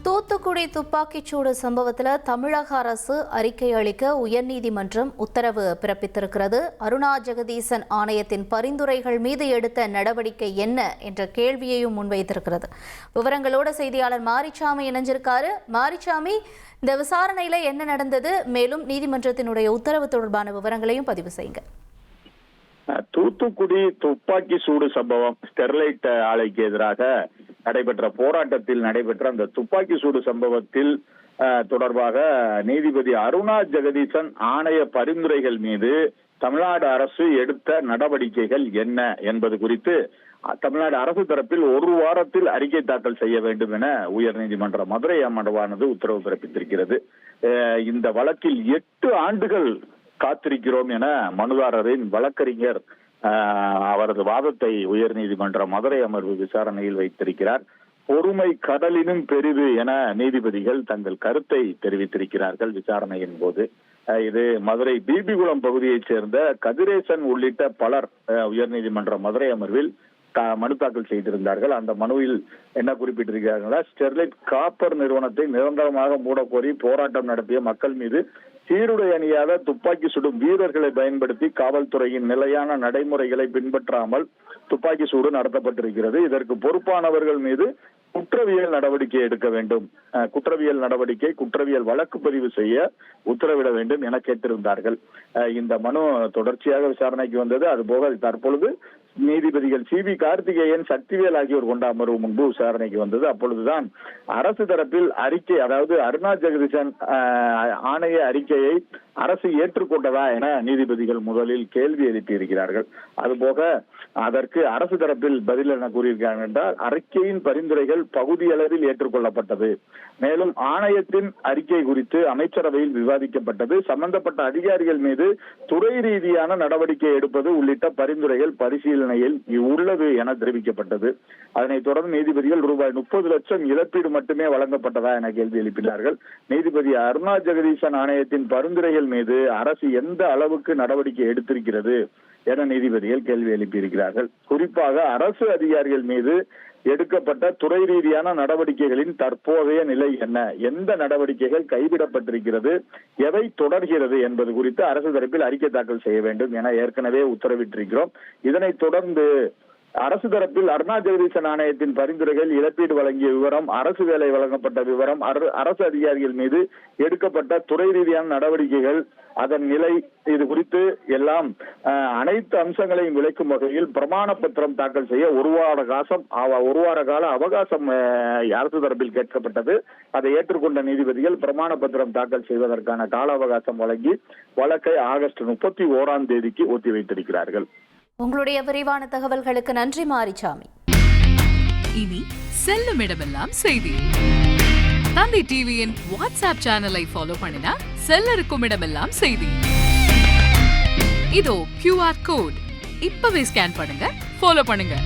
தூத்துக்குடி துப்பாக்கிச்சூடு சம்பவத்தில் தமிழக அரசு அறிக்கை அளிக்க உயர்நீதிமன்றம் உத்தரவு பிறப்பித்திருக்கிறது. அருணா ஜெகதீசன் ஆணையத்தின் பரிந்துரைகள் மீது எடுத்த நடவடிக்கை என்ன என்ற கேள்வியையும் முன்வைத்திருக்கிறது. விவரங்களோட செய்தியாளர் மாரிச்சாமி இணைஞ்சிருக்காரு. மாரிச்சாமி, இந்த விசாரணையில என்ன நடந்தது, மேலும் நீதிமன்றத்தினுடைய உத்தரவு தொடர்பான விவரங்களையும் பதிவு செய்யுங்க. தூத்துக்குடி துப்பாக்கி சூடு சம்பவம், ஸ்டெர்லைட் ஆலைக்கு எதிராக நடைபெற்ற போராட்டத்தில் நடைபெற்ற அந்த துப்பாக்கி சூடு சம்பவத்தில் தொடர்பாக நீதிபதி அருணா ஜெகதீசன் ஆணைய பரிந்துரைகள் மீது தமிழ்நாடு அரசு எடுத்த நடவடிக்கைகள் என்ன என்பது குறித்து தமிழ்நாடு அரசு தரப்பில் ஒரு வாரத்தில் அறிக்கை தாக்கல் செய்ய வேண்டும் என உயர்நீதிமன்ற மதுரை அமர்வானது உத்தரவு பிறப்பித்திருக்கிறது. இந்த வழக்கில் 8 ஆண்டுகள் காத்திருக்கிறோம் என மனுதாரரின் வழக்கறிஞர் அவரது வாதத்தை உயர்நீதிமன்ற மதுரை அமர்வு விசாரணையில் வைத்திருக்கிறார். பொறுமை கடலினும் பெரிது என நீதிபதிகள் தங்கள் கருத்தை தெரிவித்திருக்கிறார்கள் விசாரணையின் போது. இது மதுரை பிபிகுளம் பகுதியைச் சேர்ந்த கதிரேசன் உள்ளிட்ட பலர் உயர்நீதிமன்ற மதுரை அமர்வில் மனு தாக்கல் செய்திருந்தார்கள். அந்த மனுவில் என்ன குறிப்பிட்டிருக்கிறார்களா, ஸ்டெர்லைட் காப்பர் நிறுவனத்தை நிரந்தரமாக மூடக்கோரி போராட்டம் நடத்திய மக்கள் மீது சீருடை அணியாத துப்பாக்கி சுடும் வீரர்களை பயன்படுத்தி காவல்துறையின் நிலையான நடைமுறைகளை பின்பற்றாமல் துப்பாக்கி சூடு நடத்தப்பட்டிருக்கிறது. இதற்கு பொறுப்பானவர்கள் மீது குற்றவியல் நடவடிக்கை எடுக்க வேண்டும், குற்றவியல் வழக்கு பதிவு செய்ய உத்தரவிட வேண்டும் என கேட்டிருந்தார்கள். இந்த மனு தொடர்ச்சியாக விசாரணைக்கு வந்தது. அதுபோக தற்பொழுது நீதிபதிகள் சிபி கார்த்திகேயன், சக்திவேல் ஆகியோர் கொண்ட அமர்வு முன்பு விசாரணைக்கு வந்தது. அப்பொழுதுதான் அரசு தரப்பில் அறிக்கை, அதாவது அருணா ஜெகதீசன் ஆணைய அறிக்கையை அரசு ஏற்றுக்கொண்டதா என நீதிபதிகள் முதலில் கேள்வி எழுப்பியிருக்கிறார்கள். அதுபோக அதற்கு அரசு தரப்பில் பதில் என்ன கூறியிருக்கிறார்கள் என்றால், அறிக்கையின் பரிந்துரைகள் பகுதியளவில் ஏற்றுக்கொள்ளப்பட்டது, மேலும் ஆணையத்தின் அறிக்கை குறித்து அமைச்சரவையில் விவாதிக்கப்பட்டது, சம்பந்தப்பட்ட அதிகாரிகள் மீது துறை ரீதியான நடவடிக்கை எடுப்பது உள்ளிட்ட பரிந்துரைகள் பரிசீலனையில் உள்ளது என தெரிவிக்கப்பட்டது. அதனைத் தொடர்ந்து நீதிபதிகள் ரூபாய் 30 லட்சம் இழப்பீடு மட்டுமே வழங்கப்பட்டதா என கேள்வி எழுப்பினார்கள். நீதிபதி அருணா ஜெகதீசன் ஆணையத்தின் பரிந்துரைகள் மீது அரசு எந்த அளவுக்கு நடவடிக்கை எடுத்திருக்கிறது என நீதிபதிகள் கேள்வி எழுப்பியிருக்கிறார்கள். குறிப்பாக அரசு அதிகாரிகள் மீது எடுக்கப்பட்ட துறை ரீதியான நடவடிக்கைகளின் தற்போதைய நிலை என்ன, எந்த நடவடிக்கைகள் கைவிடப்பட்டிருக்கிறது, எவை தொடர்கிறது என்பது குறித்து அரசு தரப்பில் அறிக்கை தாக்கல் செய்ய வேண்டும் என ஏற்கனவே உத்தரவிட்டிருக்கிறோம். இதனைத் தொடர்ந்து அரசு தரப்பில் அருணா ஜெகதீசன் ஆணையத்தின் பரிந்துரைகள், இழப்பீடு வழங்கிய விவரம், அரசு வேலை வழங்கப்பட்ட விவரம், அரசு அதிகாரிகள் மீது எடுக்கப்பட்ட துறை ரீதியான நடவடிக்கைகள், அதன் நிலை, இது குறித்து எல்லாம் அனைத்து அம்சங்களையும் விளக்கும் வகையில் பிரமாண பத்திரம் தாக்கல் செய்ய ஒரு வார கால அவகாசம் அரசு தரப்பில் கேட்கப்பட்டது. அதை ஏற்றுக்கொண்ட நீதிபதிகள் பிரமாண பத்திரம் தாக்கல் செய்வதற்கான கால அவகாசம் வழங்கி வழக்கை ஆகஸ்ட் 31 ஒத்தி வைத்திருக்கிறார்கள். உங்களுடைய விரிவான தகவல்களுக்கு நன்றி மாரிச்சாமி. இனி செல்லும் இடமெல்லாம் செய்தி. தந்தை டிவியின் வாட்ஸ்அப் சேனலை ஃபாலோ பண்ணினா செல்ல இருக்கும் இடமெல்லாம் செய்தி. இதோ QR கோட், இப்பவே ஸ்கேன் பண்ணுங்க, ஃபாலோ பண்ணுங்க.